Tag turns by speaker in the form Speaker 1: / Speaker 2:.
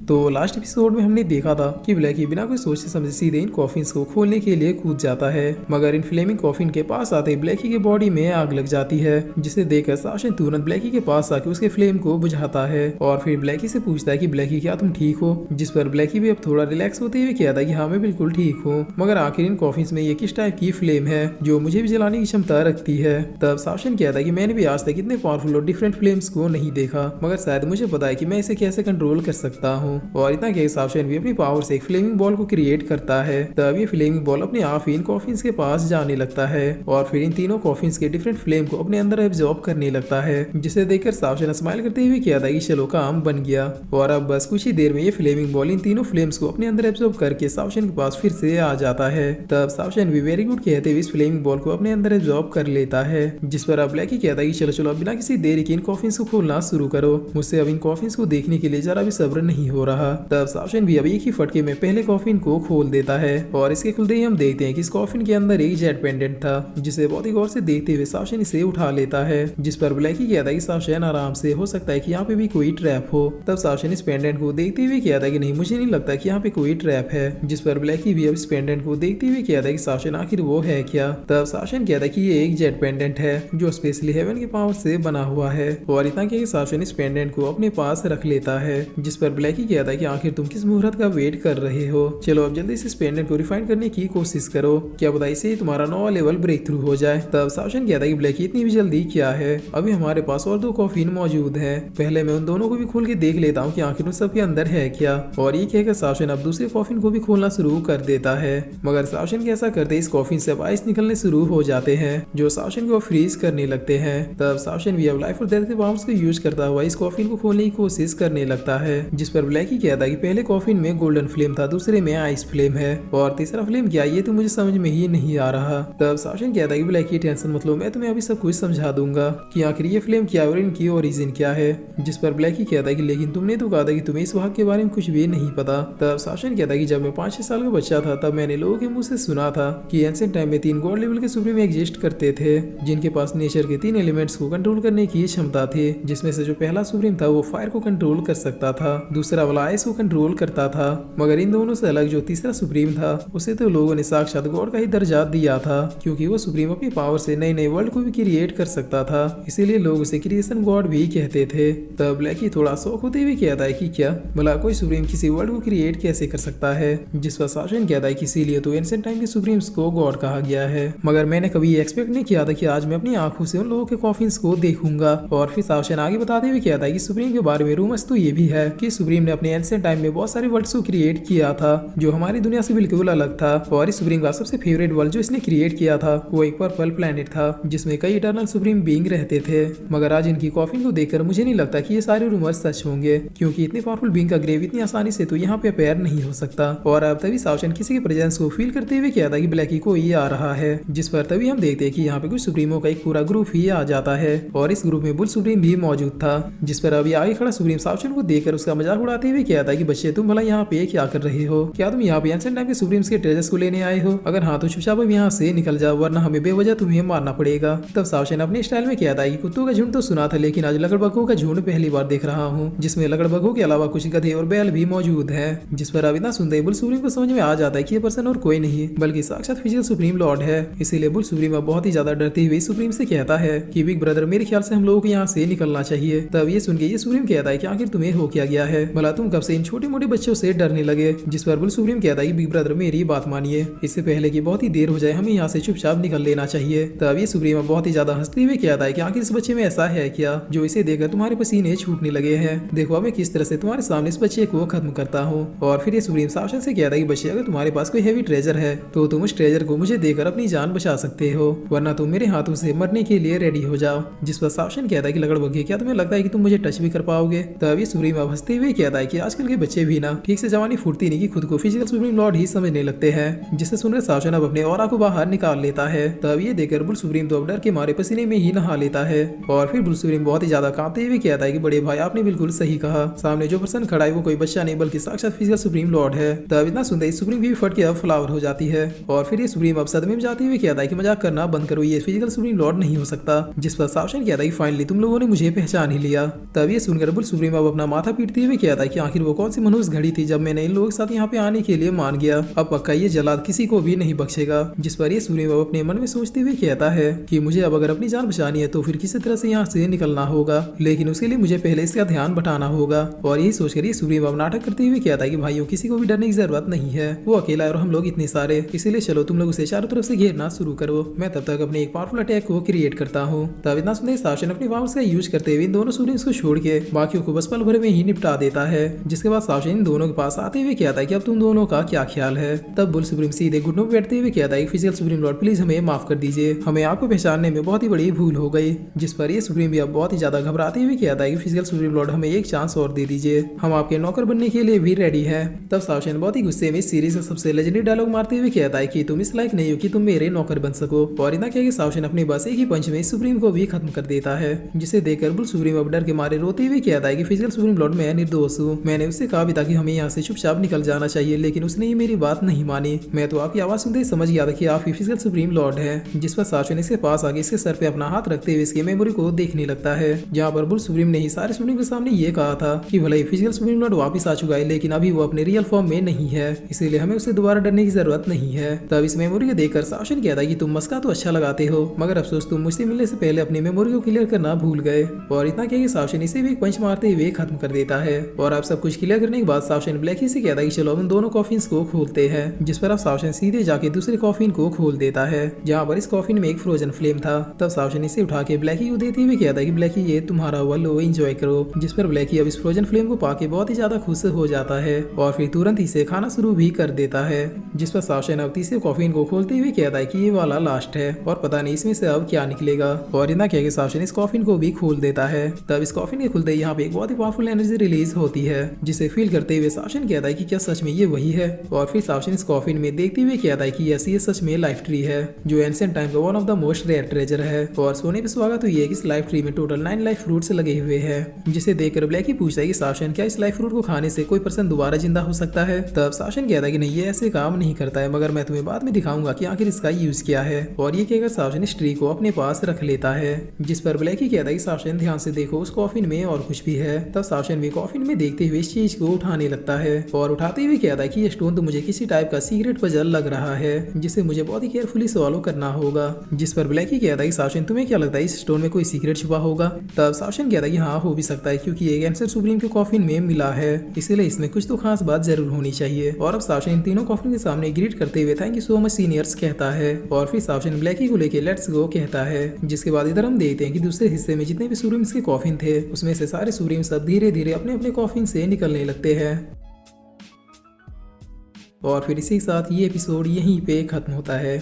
Speaker 1: तो last episode में हमने देखा था कि ब्लैकी बिना कोई सोचे समझे सीधे इन कॉफिन्स को खोलने के लिए कूद जाता है, मगर इन फ्लेमिंग कॉफिन के पास आते ब्लैकी के बॉडी में आग लग जाती है, जिसे देखकर साशन तुरंत ब्लैकी के पास आके उसके फ्लेम को बुझाता है और फिर ब्लैकी से पूछता है कि ब्लैकी क्या तुम ठीक हो, जिस पर ब्लैकी भी अब थोड़ा रिलैक्स होते हुए कहता है कि हाँ मैं बिल्कुल ठीक हूँ, मगर आखिर इन कॉफिन्स में ये किस टाइप की फ्लेम है जो मुझे भी जलाने की क्षमता रखती है। तब साशन कहता है कि मैंने भी आज तक इतने पावरफुल और डिफरेंट फ्लेम्स को नहीं देखा, मगर शायद मुझे पता है कि मैं इसे कैसे कंट्रोल कर सकता हूँ। और इतना कि साशन भी अपनी पावर से एक फ्लेमिंग बॉल को क्रिएट करता है। तब ये फ्लेमिंग बॉल अपने आप ही इन कॉफिन्स के पास जाने लगता है और फिर इन तीनों कॉफिन्स के डिफरेंट फ्लेम को अपने अंदर एब्जॉर्ब करने लगता है, जिसे देखकर साशन स्माइल करते हुए कहता है कि चलो काम बन गया। और अब बस कुछ ही देर में ये फ्लेमिंग बॉल इन तीनों फ्लेम्स को अपने अंदर एब्जॉर्ब करके साशन के पास फिर से आ जाता है। तब साशन भी वेरी गुड कहते हुए इस फ्लेमिंग बॉल को अपने अंदर एब्जॉर्ब कर लेता है, जिस पर अब ब्लैकी कहता है कि चलो चलो अब बिना किसी देरी के इन कॉफिन्स को खोलना शुरू करो, मुझसे अब इन कॉफिन्स को देखने के लिए जरा भी सब्र नहीं हो रहा। तब साशन भी अब एक ही फटके में पहले कॉफिन को खोल देता है और इसके खुलते ही हम देखते हैं कि इस कॉफिन के अंदर एक जेट पेंडेंट था, जिसे बहुत ही गौर से देखते हुए साशन इसे उठा लेता है, जिस पर ब्लैकी कहता है कि साशन आराम से, हो सकता है कि यहाँ पे भी कोई ट्रैप हो। तब साशन इस पेंडेंट को देखते हुए कहता है कि नहीं मुझे नहीं लगता कि यहाँ पे कोई ट्रैप है, जिस पर ब्लैकी भी अब इस पेंडेंट को देखते हुए कहता है कि साशन आखिर वो है क्या। तब साशन कहता है कि ये एक जेट पेंडेंट है जो स्पेशली हेवन के पावर से बना हुआ है और इतना कि साशन इस पेंडेंट को अपने पास रख लेता है, जिस पर ब्लैकी कहता है कि आखिर तुम किस मुहूर्त का वेट कर रहे हो, चलो अब जल्दी से इस पेंडेंट को रिफाइन करने की कोशिश करो, क्या पता इससे तुम्हारा नया लेवल ब्रेक थ्रू हो जाए। तब साशन कहता है कि ब्लैकी इतनी भी जल्दी क्या है, अभी हमारे पास और 2 कॉफिन मौजूद है, पहले मैं उन दोनों को भी खोल के देख लेता हूँ कि आखिर उन सब के अंदर है क्या। और ये कहकर साशन अब दूसरे कॉफिन को भी खोलना शुरू कर देता है, मगर साशन के ऐसा करते इस कॉफिन से अब आइस निकलने शुरू हो जाते हैं जो साशन को फ्रीज करने लगते हैं। तब साशन भी अब लाइफ और डेथ के पावर्स को यूज करता हुआ इस कॉफिन को खोलने की कोशिश करने लगता है, जिस पर ब्लैकी कहता है कि पहले कॉफिन में गोल्डन फ्लेम था, दूसरे में आइस फ्लेम है और तीसरा फ्लेम क्या ये तो मुझे समझ में ही नहीं आ रहा। तब साशन कहता है कि ब्लैकी टेंशन मत लो, मैं तुम्हें अभी सब कुछ समझा दूंगा कि आखिर ये फ्लेम क्या है और इनकी ओरिजिन क्या है, जिस पर ब्लैकी कहता है कि लेकिन तुमने तो कहा था कि तुम्हें इस भाग के बारे में कुछ भी नहीं पता। तब साशन कहता है कि जब मैं 5-6 साल का बच्चा था तब मैंने लोगों के मुंह से सुना था कि एंशिएंट टाइम में 3 गॉड लेवल के सुप्रीम एग्जिस्ट करते थे, जिनके पास नेचर के 3 एलिमेंट्स को कंट्रोल करने की क्षमता थी, जिसमें से जो पहला सुप्रीम था वो फायर को कंट्रोल कर सकता था, दूसरा वाला आइस को कंट्रोल करता था, मगर इन दोनों से अलग जो तीसरा सुप्रीम था उसे तो लोगों ने साक्षात गॉड का ही दर्जा दिया था, क्योंकि वो सुप्रीम अपनी पावर से नए नए वर्ल्ड को भी क्रिएट कर सकता था, इसीलिए लोग उसे क्रिएशन गॉड भी कहते थे। तब ब्लैकी थोड़ा शौक होते हुए कहता है कि क्या भला कोई सुप्रीम किसी वर्ल्ड को क्रिएट कैसे कर सकता है, जिस पर साशन कहता है कि इसीलिए तो एंशिएंट टाइम के सुप्रीम्स को गॉड कहा गया है, मगर मैंने कभी एक्सपेक्ट नहीं किया था कि आज मैं अपनी आंखों से उन लोगों के कॉफिन्स को देखूंगा। और फिर साशन आगे बताते हुए कहता है कि सुप्रीम के बारे में रूमर्स तो ये भी है कि सुप्रीम ने अपने एंशिएंट टाइम में बहुत सारे वर्ल्ड्स को क्रिएट किया था जो हमारी दुनिया से बिल्कुल अलग था, और इस सुप्रीम का सबसे फेवरेट वर्ल्ड जो इसने क्रिएट किया था वो एक पर्पल प्लेनेट था जिसमें कई इटर्नल सुप्रीम बीइंग रहते थे, मगर आज इनकी कॉफिन को देखकर मुझे नहीं लगता कि ये सारे रूमर्स सच होंगे, क्योंकि इतने पावरफुल बीइंग का ग्रेव इतनी आसानी से तो यहाँ पे अपेयर नहीं हो सकता। और अब तभी साशन किसी के प्रेजेंस को फील करते हुए कहता है कि ब्लैकी को ये आ रहा है, जिस पर तभी हम देखते हैं कि यहाँ पे कुछ सुप्रीमों का एक पूरा ग्रुप ही आ जाता है और इस ग्रुप में बुल सुप्रीम भी मौजूद था, जिस पर अभी आगे खड़ा सुप्रीम साशन को देखकर उसका मजाक उड़ाते हुए कहता है कि बच्चे तुम भला यहाँ पे क्या कर रहे हो, क्या तुम यहाँ पे एंशिएंट टाइम के सुप्रीम्स के ट्रेजर्स को लेने आए हो, अगर हाँ तो चुपचाप अब यहाँ से निकल जाओ वरना हमें बेवजह तुम्हें मारना पड़ेगा। तब साशन अपने स्टाइल में कहता है कि कुत्तों का झुंड तो सुना था लेकिन आज लकड़बग्घों का झुंड पहली बार देख रहा हूँ, जिसमें लकड़बग्घों के अलावा कुछ गधे और बैल भी मौजूद है, जिस पर अब इतना सुनते ही बुल सुप्रीम को समझ में आ जाता है कि ये पर्सन और कोई नहीं बल्कि साक्षात फिजिकल सुप्रीम लॉर्ड है। इसीलिए बुल सुप्रीम अब बहुत ही ज्यादा डरते हुए सुप्रीम से कहता है कि बिग ब्रदर मेरे ख्याल से हम लोगों को यहाँ से निकलना चाहिए। तब ये सुन के ये सुप्रीम कहता है कि आखिर तुम्हें हो क्या गया है, भला तुम कब से इन छोटे मोटे बच्चों से डरने लगे, जिस पर बुल सुप्रीम कहता है कि बिग ब्रदर मेरी बात मानिए, इससे पहले कि बहुत ही देर हो जाए हमें यहाँ से चुपचाप निकल लेना चाहिए। तब ये सुप्रीम बहुत ही ज्यादा हंसते हुए कहता है कि आखिर इस बच्चे में ऐसा है क्या जो इसे देखकर तुम्हारे पसीने छूटने लगे हैं, देखो अब मैं किस तरह से तुम्हारे सामने इस बच्चे को खत्म करता हूँ। और फिर ये सुप्रीम साशन से कहता है कि बच्चे अगर तुम्हारे पास कोई हैवी ट्रेजर है तो तुम उस ट्रेजर को मुझे देकर अपनी जान बचा सकते हो, वरना तुम मेरे हाथों से मरने के लिए रेडी हो जाओ, जिस पर साशन कहता है कि लकड़बग्घे क्या तुम्हें लगता है कि तुम मुझे टच भी कर पाओगे। तब ये सुप्रीम अब हंसते हुए कहता है कि आजकल के बच्चे भी ना ठीक से जवानी फूटती नहीं कि खुद को फिजिकल सुप्रीम लॉर्ड ही समझने लगते हैं, जिसे सुनकर साशन अब अपने ऑरा को बाहर निकाल लेता है। तब ये देखकर बुल सुप्रीम तो अब डर के मारे पसीने में ही नहा लेता है और फिर बुल सुप्रीम बहुत ही ज्यादा कांपते हुए कहता है कि बड़े भाई आपने बिल्कुल सही कहा, सामने जो पर्सन खड़ा है वो कोई बच्चा नहीं बल्कि साक्षात फिजिकल सुप्रीम लॉर्ड है। तब इतना सुनते ही सुप्रीम भी फट के अब फ्लावर हो जाती है और फिर ये सुप्रीम अब सदमे में जाते हुए कहता है कि मजाक करना बंद करो, ये फिजिकल सुप्रीम लॉर्ड नहीं हो सकता, जिस पर साशन कहता है कि फाइनली तुम लोगों ने मुझे पहचान ही लिया। तब ये सुनकर बुल सुप्रीम अब अपना माथा पीटते हुए कहता है कि कि आखिर वो कौन सी मनहूस घड़ी थी जब मैंने इन लोगों के साथ यहाँ पे आने के लिए मान गया। अब पक्का ये जल्लाद किसी को भी नहीं बख्शेगा। जिस पर ये सुप्रीम अब अपने मन में सोचते हुए कहता है कि मुझे अब अगर अपनी जान बचानी है तो फिर किसी तरह से यहाँ से निकलना होगा, लेकिन उसके लिए मुझे पहले इसका ध्यान बटाना होगा। और यही सोचकर ये सुप्रीम अब नाटक करते हुए कहता है कि भाइयों किसी को भी डरने की जरूरत नहीं है, वो अकेला है और हम लोग इतने सारे, इसीलिए चलो तुम लोग उसे चारों तरफ से घेरना शुरू करो, मैं तब तक अपने एक पावरफुल अटैक को क्रिएट करता हूँ। तब इतना सुनते शासन अपने पावर्स का यूज करते हुए इन दोनों सुप्रीम्स को छोड़ के बाकियों को बस पल भर में ही निपटा देता है। जिसके बाद शासन इन दोनों के पास आते हुए कहता है कि अब तुम दोनों का क्या ख्याल है। तब बुल सुप्रीम सीधे घुटनों पर बैठते हुए कहता है कि फिजिकल सुप्रीम लॉर्ड प्लीज हमें माफ कर दीजिए, हमें आपको पहचानने में बहुत ही बड़ी भूल हो गई। जिस पर ये सुप्रीम भी अब बहुत ही ज्यादा घबराते हुए कहता है कि फिजिकल सुप्रीम लॉर्ड हमें एक चांस और दे दीजिए, हम आपके नौकर बनने के लिए भी रेडी है। तब शासन बहुत ही गुस्से में सीरीज का सबसे लेजेंडरी डायलॉग मारते हुए कहता है कि तुम इस लायक नहीं हो कि तुम मेरे नौकर बन सको। और इतना क्या कि शासन अपने बस एक ही पंच में सुप्रीम को भी खत्म कर देता है। जिसे देखकर बुल सुप्रीम अब डर के मारे रोते हुए कहता है कि फिजिकल सुप्रीम लॉर्ड मैं निर्दोष हूँ, मैंने उससे कहा भी था कि हमें यहाँ से चुपचाप निकल जाना चाहिए, लेकिन उसने ही मेरी बात नहीं मानी। मैं तो आपकी आवाज सुनते ही समझ गया था कि आप ही फिजिकल सुप्रीम लॉर्ड है। जिस पर शासन इसके पास आगे इसके सर पे अपना हाथ रखते हुए इसके मेमोरी को देखने लगता है, जहाँ पर बुल सुप्रीम ने ही सारे सुप्रीम के सामने ये कहा था कि भले ही फिजिकल सुप्रीम लॉर्ड वापस आ चुका है, लेकिन अभी वो अपने रियल फॉर्म में नहीं है, इसीलिए हमें उससे दोबारा डरने की जरूरत नहीं है। तब इस मेमोरी को देखकर शासन कहता है कि तुम मस्का तो अच्छा लगाते हो, मगर अफसोस तुम मुझसे मिलने से पहले अपनी मेमोरी को क्लियर करना भूल गए। और इतना क्या कि शासन इसे भी एक पंच मारते हुए खत्म कर देता है। और अब सब कुछ क्लियर करने के बाद शासन ब्लैकी से कहता है कि चलो उन दोनों कॉफिन्स को खोलते हैं। जिस पर अब शासन सीधे जाके दूसरे कॉफिन को खोल देता है, जहाँ पर इस कॉफिन में एक फ्रोजन फ्लेम था। तब शासन इसे उठा के ब्लैकी को देते हुए कहता है कि ब्लैकी ये तुम्हारा हुआ, लो एंजॉय करो। जिस पर ब्लैकी अब इस फ्रोजन फ्लेम को पाके बहुत ही ज्यादा खुश हो जाता है और फिर तुरंत इसे खाना शुरू भी कर देता है। जिस पर शासन अब तीसरे कॉफिन को खोलते हुए कहता है कि ये वाला लास्ट है और पता नहीं इसमें से अब क्या निकलेगा। और इतना क्या कि शासन इस कॉफिन को भी खोल देता है। तब इस कॉफिन के खुलते ही यहाँ पे एक बहुत ही पावरफुल एनर्जी रिलीज होती है, जिसे फील करते हुए शासन कहता है कि क्या सच में ये वही है। और फिर शासन इस कॉफिन में देखते हुए कहता है कि ये सच में लाइफ ट्री है, जो एंशिएंट टाइम का one of the most rare treasure है। और सोने पे सुहागा तो ये है कि इस लाइफ ट्री में टोटल 9 लाइफ फ्रूट्स लगे हुए हैं। जिसे देखकर ब्लैकी पूछता है कि शासन क्या इस लाइफ फ्रूट को खाने से कोई पर्सन दोबारा जिंदा हो सकता है। तब शासन कहता है कि नहीं, ये ऐसे काम नहीं करता है, मगर मैं तुम्हें बाद में दिखाऊंगा कि आखिर इसका यूज क्या है। और ये कहकर शासन इस ट्री को अपने पास रख लेता है। जिस पर ब्लैकी कहता है कि शासन ध्यान से देखो, उस कॉफिन में और कुछ भी है। तब शासन भी कॉफिन में देखते हुए इस चीज को उठाने लगता है और उठाते हुए कहता है कि ये स्टोन तो मुझे किसी टाइप का सीक्रेट पजल लग रहा है, जिसे मुझे बहुत ही केयरफुली सॉल्व करना होगा। जिस पर ब्लैकी कहता है कि शासन तुम्हें क्या लगता है इस स्टोन में कोई सीक्रेट छुपा होगा। तब शासन कहता है कि हाँ, हो भी सकता है, क्योंकि ये एंशिएंट सुप्रीम के कॉफिन में मिला है, इसीलिए इसमें कुछ तो खास बात जरूर होनी चाहिए। और अब शासन इन तीनों कॉफिन के सामने ग्रीट करते हुए thank you so much seniors कहता है। और फिर शासन ब्लैकी को लेके लेट्स गो कहता है। जिसके बाद इधर हम देखते हैं कि दूसरे हिस्से में जितने भी सुप्रीम्स के कॉफिन थे, उसमें से सारे सुप्रीम्स अब धीरे धीरे अपने अपने कॉफिन से निकलने लगते हैं। और फिर इसी के साथ ये एपिसोड यहीं पे खत्म होता है।